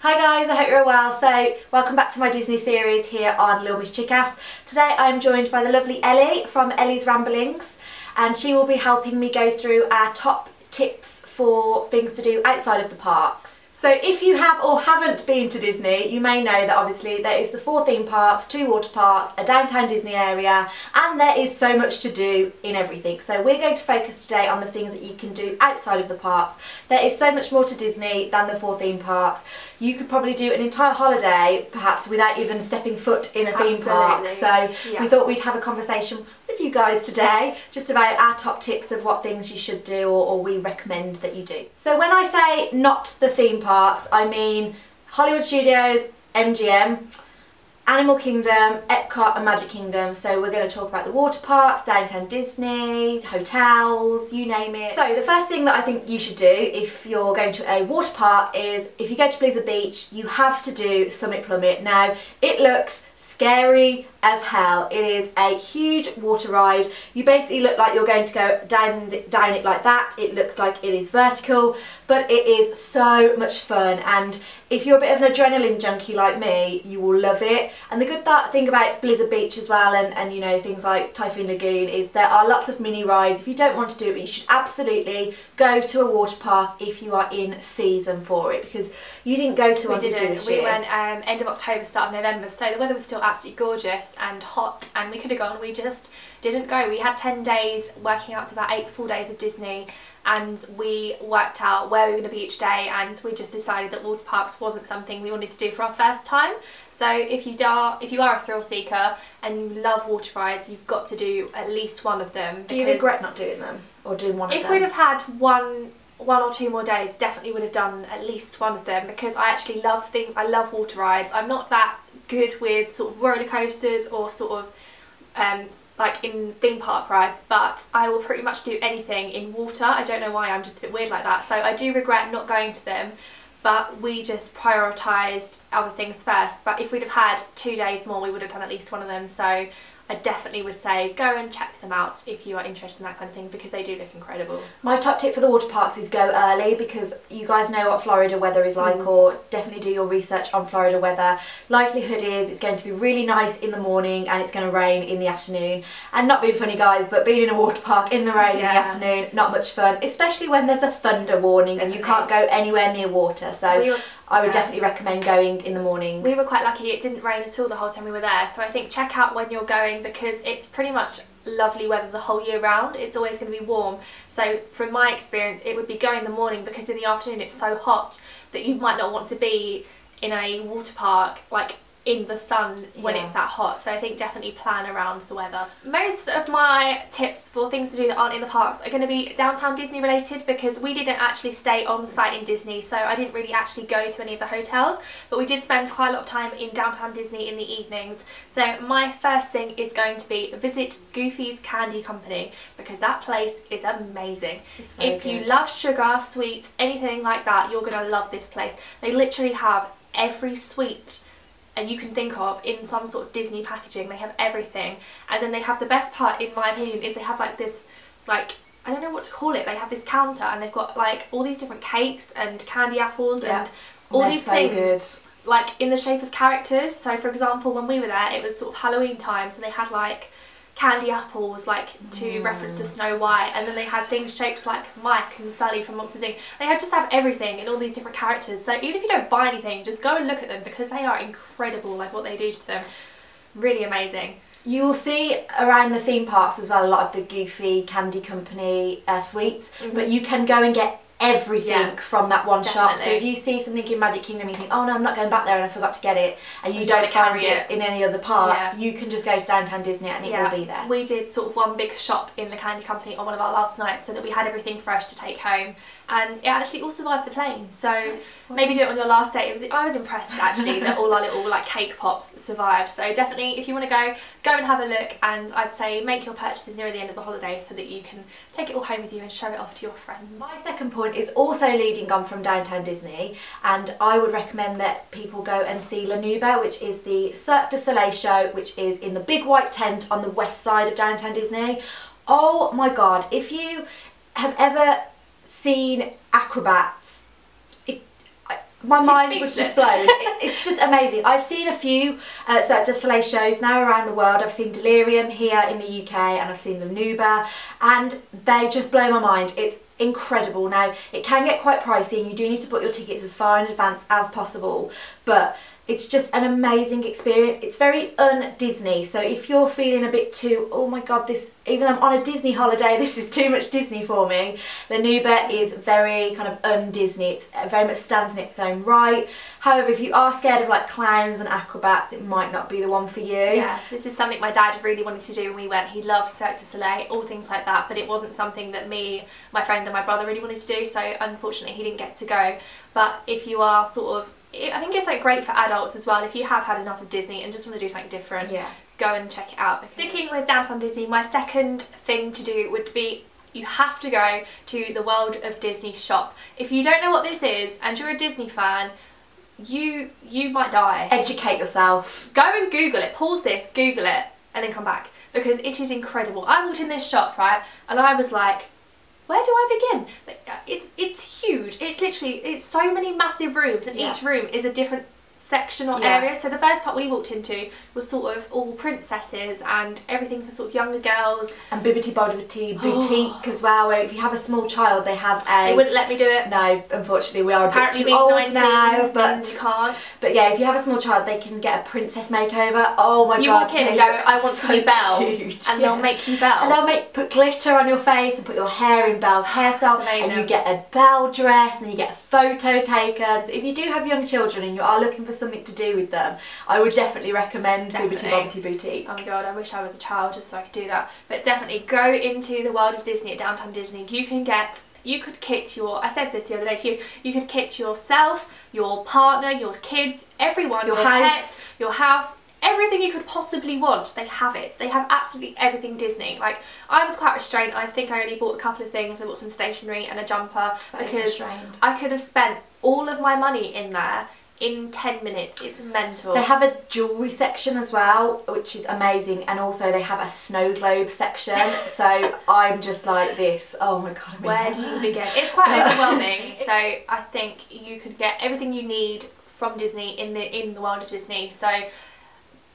Hi guys, I hope you're well. So welcome back to my Disney series here on lilmisschickas. Today I'm joined by the lovely Ellie from Ellie's Ramblings, and she will be helping me go through our top tips for things to do outside of the parks. So if you have or haven't been to Disney, you may know that obviously there is the 4 theme parks, 2 water parks, a downtown Disney area, and there is so much to do in everything. So we're going to focus today on the things that you can do outside of the parks. There is so much more to Disney than the 4 theme parks. You could probably do an entire holiday perhaps without even stepping foot in a theme park. So we thought we'd have a conversation with you guys today just about our top tips of what things you should do or we recommend that you do. So when I say not the theme parks, I mean Hollywood Studios, MGM, Animal Kingdom, Epcot and Magic Kingdom. So we're going to talk about the water parks, downtown Disney, hotels, you name it. So the first thing that I think you should do if you're going to a water park is, if you go to Blizzard Beach, you have to do Summit Plummet. Now it looks scary as hell. It is a huge water ride. You basically look like you're going to go down it like that. It looks like it is vertical, but it is so much fun, and if you're a bit of an adrenaline junkie like me, you will love it. And the good thing about Blizzard Beach as well, and you know, things like Typhoon Lagoon, is there are lots of mini rides if you don't want to do it, but you should absolutely go to a water park if you are in season for it, because you didn't go to one this year. We went end of October, start of November, so the weather was still absolutely gorgeous and hot, and we could have gone. We just didn't go. We had 10 days working out to about 8 full days of Disney, and we worked out where we were going to be each day, and we just decided that water parks wasn't something we wanted to do for our first time. So if you are a thrill seeker and you love water rides, you've got to do at least one of them. Do you regret not doing them, or doing one of them? If we'd have had one or 2 more days, definitely would have done at least one of them, because I actually I love water rides. I'm not that good with sort of roller coasters or sort of like in theme park rides, but I will pretty much do anything in water. I don't know why, I'm just a bit weird like that. So I do regret not going to them, but we just prioritised other things first. But if we'd have had 2 days more, we would have done at least one of them. So I definitely would say go and check them out if you are interested in that kind of thing, because they do look incredible. My top tip for the water parks is go early, because you guys know what Florida weather is like, or definitely do your research on Florida weather. Likelihood is it's going to be really nice in the morning and it's going to rain in the afternoon. And not being funny guys, but being in a water park in the rain in the afternoon, not much fun, especially when there's a thunder warning and you can't go anywhere near water. So I would definitely recommend going in the morning. We were quite lucky, it didn't rain at all the whole time we were there, so I think check out when you're going, because it's pretty much lovely weather the whole year round. It's always going to be warm. So from my experience, it would be go in the morning, because in the afternoon it's so hot that you might not want to be in a water park like in the sun when it's that hot. So I think definitely plan around the weather. Most of my tips for things to do that aren't in the parks are going to be downtown Disney related, because we didn't actually stay on site in Disney, so I didn't really actually go to any of the hotels, but we did spend quite a lot of time in downtown Disney in the evenings. So my first thing is going to be visit Goofy's Candy Company, because that place is amazing. If you love sugar, sweets, anything like that, you're going to love this place. They literally have every sweet and you can think of in some sort of Disney packaging. They have everything, and then they have, the best part in my opinion is they have like this, like, I don't know what to call it, they have this counter and they've got like all these different cakes and candy apples and all these things like in the shape of characters. So for example, when we were there it was sort of Halloween time, so they had like candy apples like to reference to Snow White, and then they had things shaped like Mike and Sally from Monsters Inc. They had just have everything in all these different characters, so even if you don't buy anything, just go and look at them, because they are incredible, like what they do to them. Really amazing. You will see around the theme parks as well a lot of the Goofy Candy Company sweets, but you can go and get everything from that one shop. So if you see something in Magic Kingdom and you think, oh no, I'm not going back there and I forgot to get it, and you don't find it in any other park, you can just go to downtown Disney and it will be there. We did sort of one big shop in the Candy Company on one of our last nights, so that we had everything fresh to take home, and it actually all survived the plane. So maybe do it on your last day. I was impressed actually that all our little like cake pops survived. So definitely if you want to go and have a look, and I'd say make your purchases near the end of the holiday so that you can take it all home with you and show it off to your friends. My second point is also leading on from downtown Disney, and I would recommend that people go and see La Nuba, which is the Cirque du Soleil show, which is in the big white tent on the west side of downtown Disney. Oh my god, if you have ever seen acrobats, my mind was just blown. It's just amazing. I've seen a few Cirque du Soleil shows now around the world. I've seen Delirium here in the UK and I've seen Lanuba, and they just blow my mind. It's incredible. Now, it can get quite pricey and you do need to book your tickets as far in advance as possible, but it's just an amazing experience. It's very un-Disney, so if you're feeling a bit too, oh my god, this, even though I'm on a Disney holiday, this is too much Disney for me, Lanuba is very kind of un-Disney. It very much stands in its own right. However, if you are scared of like clowns and acrobats, it might not be the one for you. Yeah, this is something my dad really wanted to do when we went. He loves Cirque du Soleil, all things like that, but it wasn't something that me, my friend and my brother really wanted to do, so unfortunately he didn't get to go. But if you are sort of, I think it's like great for adults as well. If you have had enough of Disney and just want to do something different, yeah, go and check it out. Sticking with Downtown Disney, my second thing to do would be, you have to go to the World of Disney shop. If you don't know what this is and you're a Disney fan, you might die. Educate yourself. Go and Google it. Pause this, Google it, and then come back, because it is incredible. I walked in this shop, right, and I was like, where do I begin? It's huge. It's literally, it's so many massive rooms, and each room is a different section or area. So the first part we walked into was sort of all princesses and everything for sort of younger girls. And Bibbidi Bobbidi Boutique as well, where if you have a small child, they have a... They wouldn't let me do it. No, unfortunately we are apparently a bit too old 19, now, but you can't. But yeah, if you have a small child, they can get a princess makeover. Oh my god. You walk in and go, I want to be Belle, cute. And they'll make you Belle. And they'll put glitter on your face and put your hair in Belle's hairstyle, and you get a Belle dress, and then you get a photo taken. So if you do have young children and you are looking for something to do with them, I would definitely recommend Bibbidi Bobbidi Boutique. Oh my god, I wish I was a child just so I could do that. But definitely go into the World of Disney at Downtown Disney. You could kit your, I said this the other day to you, you could kit yourself, your partner, your kids, everyone, your pets, your house, everything you could possibly want. They have it. They have absolutely everything Disney. Like, I was quite restrained. I think I only bought a couple of things. I bought some stationery and a jumper because I could have spent all of my money in there in 10 minutes. It's mental. They have a jewellery section as well, which is amazing, and also they have a snow globe section. So I'm just like this, oh my god, where do you begin? It's quite overwhelming. So I think you could get everything you need from Disney in the World of Disney. So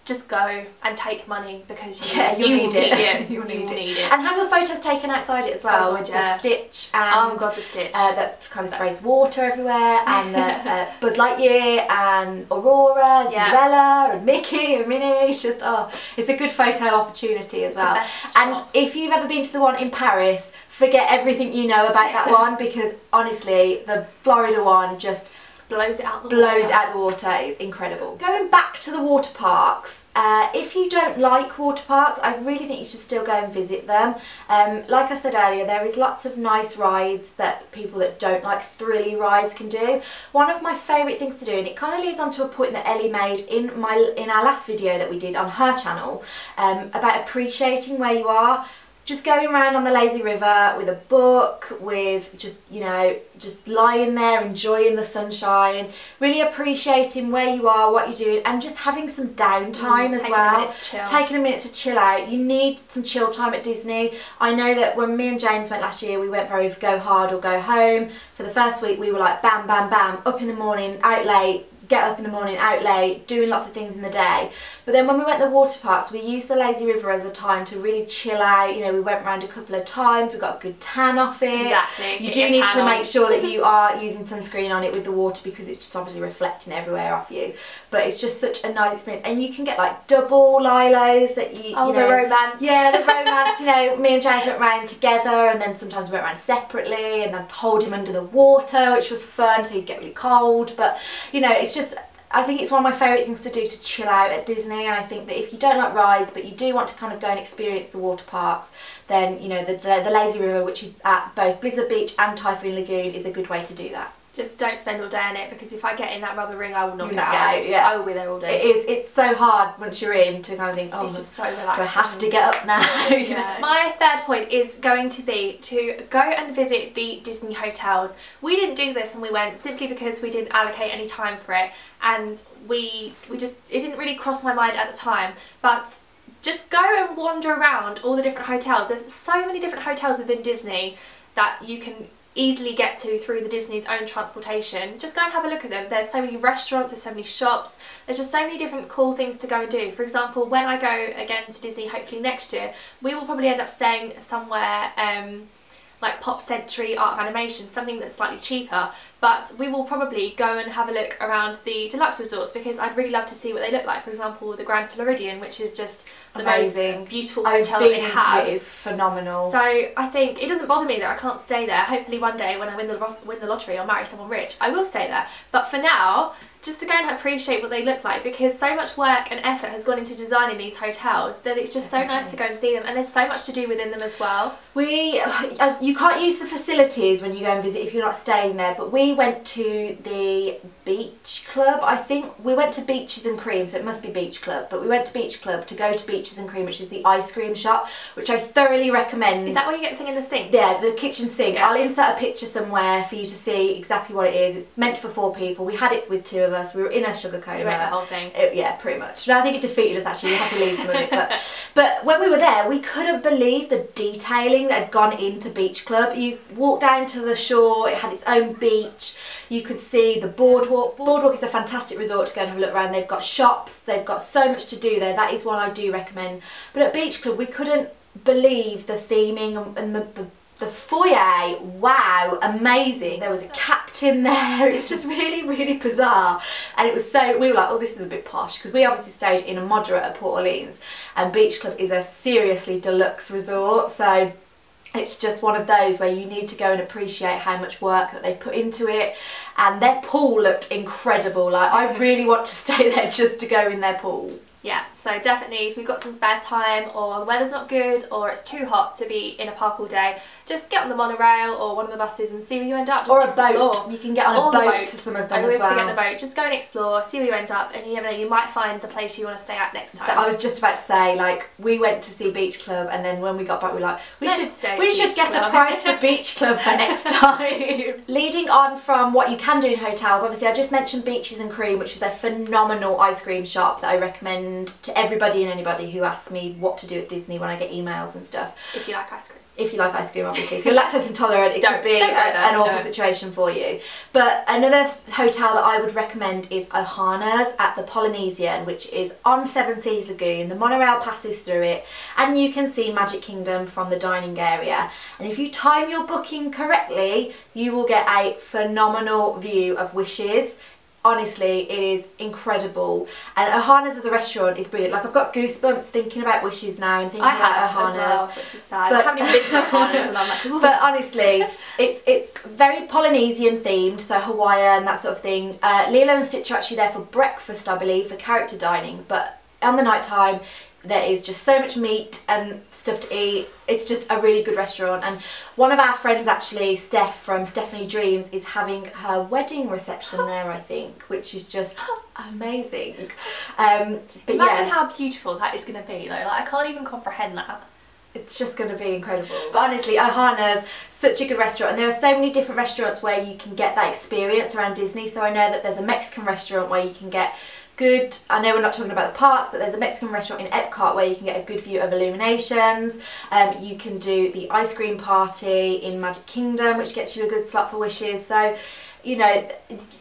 just go and take money, because you will need it. You will need it. And have your photos taken outside it as well, with the Stitch and oh god, the Stitch that kind of sprays water everywhere, and the Buzz Lightyear and Aurora and Cinderella and Mickey and Minnie. It's just, oh, it's a good photo opportunity as well. And if you've ever been to the one in Paris, forget everything you know about that one, because honestly the Florida one just blows it out the water. Blows it out the water. It's incredible. Going back to the water parks, if you don't like water parks, I really think you should still go and visit them. Like I said earlier, there is lots of nice rides that people that don't like thrilly rides can do. One of my favourite things to do, and it kind of leads on to a point that Ellie made in our last video that we did on her channel, about appreciating where you are. Just going around on the lazy river with a book, with just, you know, just lying there enjoying the sunshine, really appreciating where you are, what you're doing, and just having some downtime as well. Taking a minute to chill out. You need some chill time at Disney. I know that when me and James went last year, we went very go hard or go home. For the first week we were like bam, bam, bam, up in the morning, out late, get up in the morning, out late, doing lots of things in the day. But then when we went to the water parks, we used the lazy river as a time to really chill out. You know, we went around a couple of times, we got a good tan off it. Exactly. You do need to make sure that you are using sunscreen on it with the water, because it's just obviously reflecting everywhere off you. But it's just such a nice experience, and you can get like double lilos that you know, the romance. Yeah, the romance. You know, me and James went around together, and then sometimes we went around separately, and then hold him under the water, which was fun, so he'd get really cold. But you know, it's just, I think it's one of my favourite things to do to chill out at Disney, and I think that if you don't like rides but you do want to kind of go and experience the water parks, then you know the lazy river, which is at both Blizzard Beach and Typhoon Lagoon, is a good way to do that. Just don't spend all day on it, because if I get in that rubber ring, I will not get out. Yeah. I will be there all day. It's so hard once you're in to kind of think, oh, it's just so relaxing. Do I have to get up now? You know? My third point is going to be to go and visit the Disney hotels. We didn't do this when we went, simply because we didn't allocate any time for it, and it didn't really cross my mind at the time. But just go and wander around all the different hotels. There's so many different hotels within Disney that you can easily get to through the Disney's own transportation, just go and have a look at them. There's so many restaurants, there's so many shops, there's just so many different cool things to go and do. For example, when I go again to Disney, hopefully next year, we will probably end up staying somewhere like Pop Century, Art of Animation, something that's slightly cheaper, but we will probably go and have a look around the deluxe resorts because I'd really love to see what they look like. For example, the Grand Floridian, which is just the amazing, most beautiful hotel that they have. It is phenomenal. So I think it doesn't bother me that I can't stay there. Hopefully one day when I win the lottery or marry someone rich, I will stay there. But for now, just to go and appreciate what they look like, because so much work and effort has gone into designing these hotels that it's just so nice to go and see them, and there's so much to do within them as well. You can't use the facilities when you go and visit if you're not staying there, but we went to the Beach Club. I think we went to Beaches and Cream, so it must be Beach Club, but we went to Beach Club to go to Beaches and Cream, which is the ice cream shop, which I thoroughly recommend. Is that where you get the thing in the sink? Yeah, the kitchen sink. Yeah. I'll insert a picture somewhere for you to see exactly what it is. It's meant for 4 people. We had it with 2 of us. We were in a sugar coma. You ate the whole thing? Yeah, pretty much. No, I think it defeated us actually. We had to leave some of it. But when we were there, we couldn't believe the detailing that had gone into Beach Club. You walked down to the shore, it had its own beach. You could see the boardwalk. Boardwalk is a fantastic resort to go and have a look around. They've got shops, they've got so much to do there. That is one I do recommend. But at Beach Club, we couldn't believe the theming and the foyer. Wow, amazing. There was a captain there. It was just really, really bizarre. And it was so, we were like, oh, this is a bit posh, because we obviously stayed in a moderate at Port Orleans, and Beach Club is a seriously deluxe resort. So it's just one of those where you need to go and appreciate how much work that they've put into it. And their pool looked incredible. Like, I really want to stay there just to go in their pool. Yeah, so definitely if you've got some spare time, or the weather's not good, or it's too hot to be in a park all day, just get on the monorail or one of the buses and see where you end up. Just or a explore. boat. You can get on a boat to some of them as well. I always forget the boat. Just go and explore, see where you end up, and you never know, you might find the place you want to stay at next time. But I was just about to say, like, we went to see Beach Club, and then when we got back we were like, we should get a prize for Beach Club for next time. Leading on from what you can do in hotels, obviously I just mentioned Beaches and Cream, which is a phenomenal ice cream shop that I recommend to everybody and anybody who asks me what to do at Disney when I get emails and stuff. If you like ice cream. If you like ice cream, obviously. If you're lactose intolerant, it could be an awful situation for you. But another hotel that I would recommend is Ohana's at the Polynesian, which is on Seven Seas Lagoon. The monorail passes through it, and you can see Magic Kingdom from the dining area. And if you time your booking correctly, you will get a phenomenal view of Wishes. Honestly, it is incredible. And Ohana's as a restaurant is brilliant. Like, I've got goosebumps thinking about Wishes now and thinking about Ohana's. As well, which is sad. But I haven't even been to Ohana's, and I'm like, ooh. But honestly, it's very Polynesian themed, so Hawaiian, that sort of thing. Lilo and Stitch are actually there for breakfast, I believe, for character dining. But on the night time, there is just so much meat and stuff to eat. It's just a really good restaurant. And one of our friends, actually, Steph from Stephanie Dreams, is having her wedding reception there, I think, which is just amazing. But imagine how beautiful that is going to be, though. Like, I can't even comprehend that. It's just going to be incredible. But honestly, Ohana's such a good restaurant, and there are so many different restaurants where you can get that experience around Disney. So I know that there's a Mexican restaurant where you can get good, I know we're not talking about the parks, but there's a Mexican restaurant in Epcot where you can get a good view of Illuminations. You can do the ice cream party in Magic Kingdom, which gets you a good slot for Wishes. So, you know,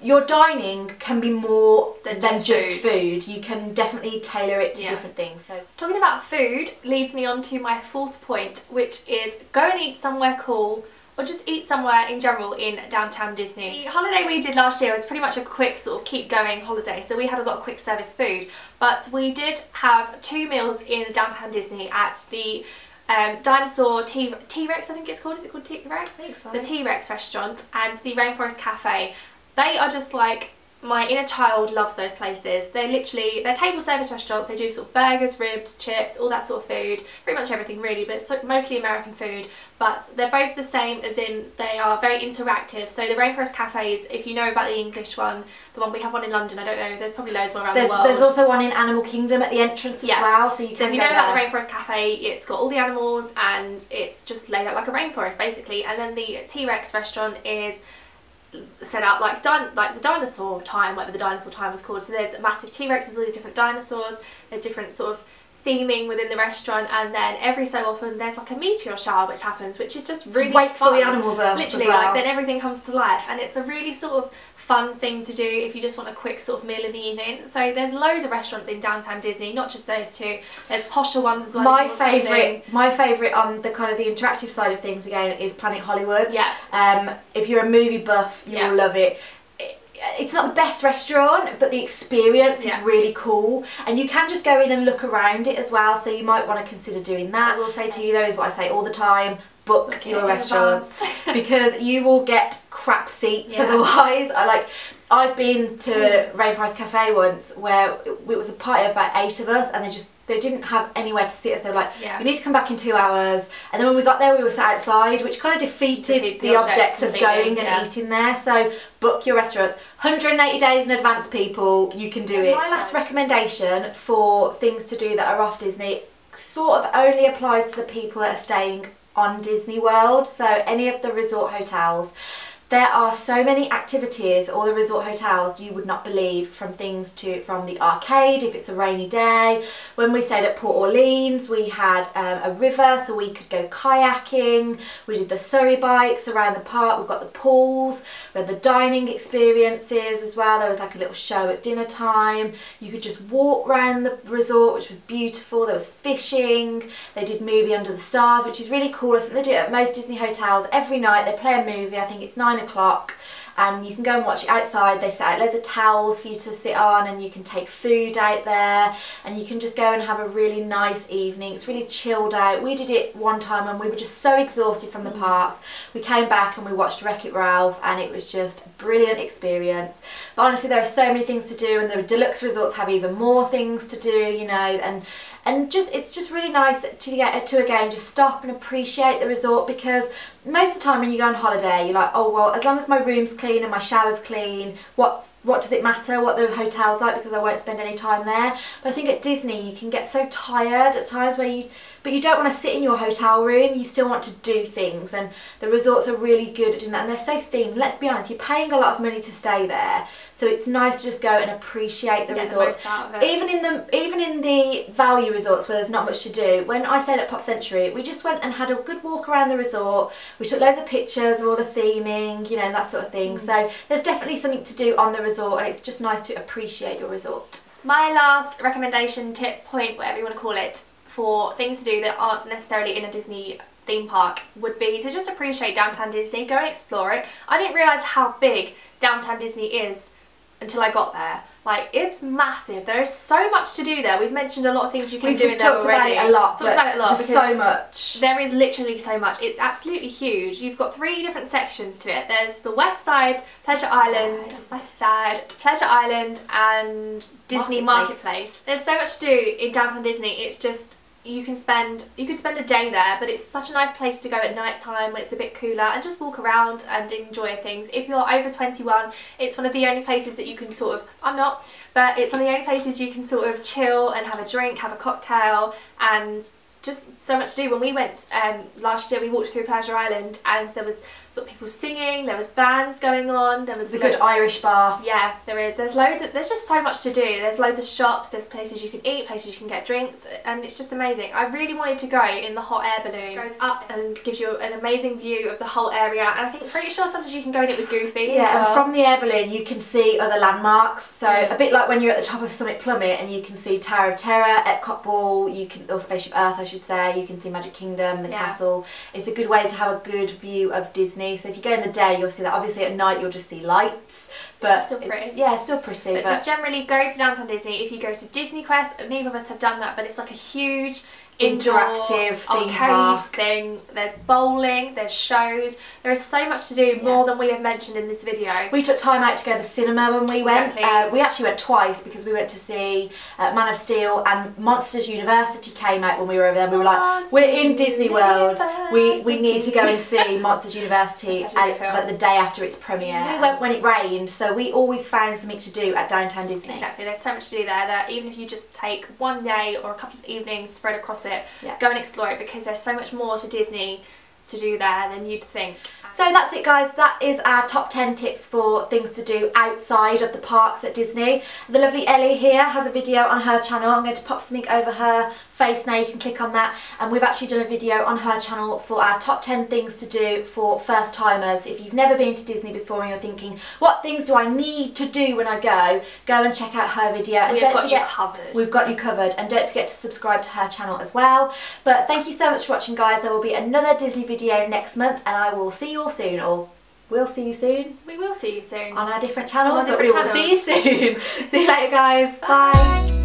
your dining can be more than just food. You can definitely tailor it to different things. So, talking about food leads me on to my 4th point, which is go and eat somewhere cool, or just eat somewhere in general in downtown Disney. The holiday we did last year was pretty much a quick sort of keep going holiday, so we had a lot of quick service food, but we did have 2 meals in downtown Disney at the dinosaur T-Rex, I think it's called. Is it called T-Rex? I think so. The T-Rex restaurant and the Rainforest Cafe. They are just like, my inner child loves those places. They're literally, they're table service restaurants. They do sort of burgers, ribs, chips, all that sort of food. Pretty much everything really, but it's mostly American food. But they're both the same, as in they are very interactive. So the Rainforest Cafes, if you know about the English one, the one we have one in London, I don't know, there's probably loads more around the world. There's also one in Animal Kingdom at the entrance as well. So you can if you know about the Rainforest Cafe, it's got all the animals and it's just laid out like a rainforest basically. And then the T-Rex restaurant is set out like the dinosaur time, whatever the dinosaur time was called. So there's a massive T-Rex, there's all these different dinosaurs, there's different sort of theming within the restaurant, and then every so often there's like a meteor shower which happens, which is just really wakes fun. all the animals up. Literally, as well. like then everything comes to life, and it's a really sort of fun thing to do if you just want a quick sort of meal in the evening. So there's loads of restaurants in downtown Disney, not just those two. There's posher ones as well. My favourite on the kind of the interactive side of things again is Planet Hollywood. Yeah. If you're a movie buff, you will love it. It's not the best restaurant, but the experience is really cool, and you can just go in and look around it as well, so you might want to consider doing that. I will say to you though, is what I say all the time: book your restaurants because you will get crap seats otherwise. I've been to Rainforest Cafe once where it was a party of about 8 of us, and they didn't have anywhere to sit us. They were like, you need to come back in 2 hours. And then when we got there, we were sat outside, which kind of defeated the object of going and eating there. So book your restaurants. 180 days in advance, people, you can do it. My last recommendation for things to do that are off Disney sort of only applies to the people that are staying on Disney World. So any of the resort hotels. There are so many activities, all the resort hotels, you would not believe, from the arcade if it's a rainy day. When we stayed at Port Orleans, we had a river so we could go kayaking. We did the Surrey bikes around the park. We've got the pools. We had the dining experiences as well. There was like a little show at dinner time. You could just walk around the resort, which was beautiful. There was fishing. They did movie under the stars, which is really cool. I think they do it at most Disney hotels every night. They play a movie. I think it's 9 o'clock, and you can go and watch it outside. They set out loads of towels for you to sit on, and you can take food out there, and you can just go and have a really nice evening. It's really chilled out. We did it one time and we were just so exhausted from the parks. We came back and we watched Wreck-It Ralph, and it was just a brilliant experience. But honestly, there are so many things to do, and the deluxe resorts have even more things to do, you know, and just it's just really nice to get to again just stop and appreciate the resort, because most of the time when you go on holiday you're like, oh well, as long as my room's clean and my shower's clean, what does it matter what the hotel's like, because I won't spend any time there. But I think at Disney you can get so tired at times but you don't want to sit in your hotel room, you still want to do things, and the resorts are really good at doing that, and they're so themed. Let's be honest, you're paying a lot of money to stay there, so it's nice to just go and appreciate the resorts. The most out of it. Even in the value resorts where there's not much to do. When I stayed at Pop Century, we just went and had a good walk around the resort. We took loads of pictures of all the theming, you know, that sort of thing. So there's definitely something to do on the resort, and it's just nice to appreciate your resort. My last recommendation, tip, point, whatever you want to call it, for things to do that aren't necessarily in a Disney theme park would be to just appreciate downtown Disney, go and explore it. I didn't realise how big downtown Disney is until I got there. Like, it's massive. There is so much to do there. We've mentioned a lot of things you can do in there already. We've talked about it a lot. There's so much. There is literally so much. It's absolutely huge. You've got 3 different sections to it. There's the West Side, Pleasure Island, Pleasure Island, and Disney Marketplace. There's so much to do in downtown Disney. It's just, you could spend a day there, but it's such a nice place to go at night time when it's a bit cooler and just walk around and enjoy things. If you're over 21, it's one of the only places that you can sort of, I'm not, but it's one of the only places you can sort of chill and have a drink, have a cocktail, and just so much to do. When we went last year, we walked through Pleasure Island, and there was sort of people singing, there was bands going on, there was a good Irish bar. Yeah, there is. There's just so much to do. There's loads of shops, there's places you can eat, places you can get drinks, and it's just amazing. I really wanted to go in the hot air balloon. It goes up and gives you an amazing view of the whole area, and I think pretty sure sometimes you can go in it with Goofy as well. And from the air balloon you can see other landmarks, so a bit like when you're at the top of Summit Plummet and you can see Tower of Terror, Epcot Ball, or Spaceship Earth I should say, you can see Magic Kingdom, the castle. It's a good way to have a good view of Disney. So if you go in the day you'll see that. Obviously at night you'll just see lights, but it's still pretty. Yeah, it's still pretty. But just generally go to downtown Disney. If you go to Disney Quest, neither of us have done that, but it's like a huge interactive arcade thing. There's bowling, there's shows, there is so much to do, more than we have mentioned in this video. We took time out to go to the cinema when we went. We actually went twice because we went to see Man of Steel, and Monsters University came out when we were over there. We were like, we're in Disney World, we need to go and see Monsters University like the day after its premiere. We went when it rained, so we always found something to do at downtown Disney. Exactly, there's so much to do there that even if you just take one day or a couple of evenings spread across it, go and explore it, because there's so much more to Disney to do there than you'd think. So that's it guys, that is our top 10 tips for things to do outside of the parks at Disney. The lovely Ellie here has a video on her channel. I'm going to pop something over her face now, you can click on that, and we've actually done a video on her channel for our top 10 things to do for first timers. If you've never been to Disney before and you're thinking, what things do I need to do when I go and check out her video. And don't forget, we've got you covered, and don't forget to subscribe to her channel as well. But thank you so much for watching guys. There will be another Disney video next month, and I will see you all soon, or we'll see you soon. We will see you soon. On our different channels, but we will see you soon. See you later guys. Bye.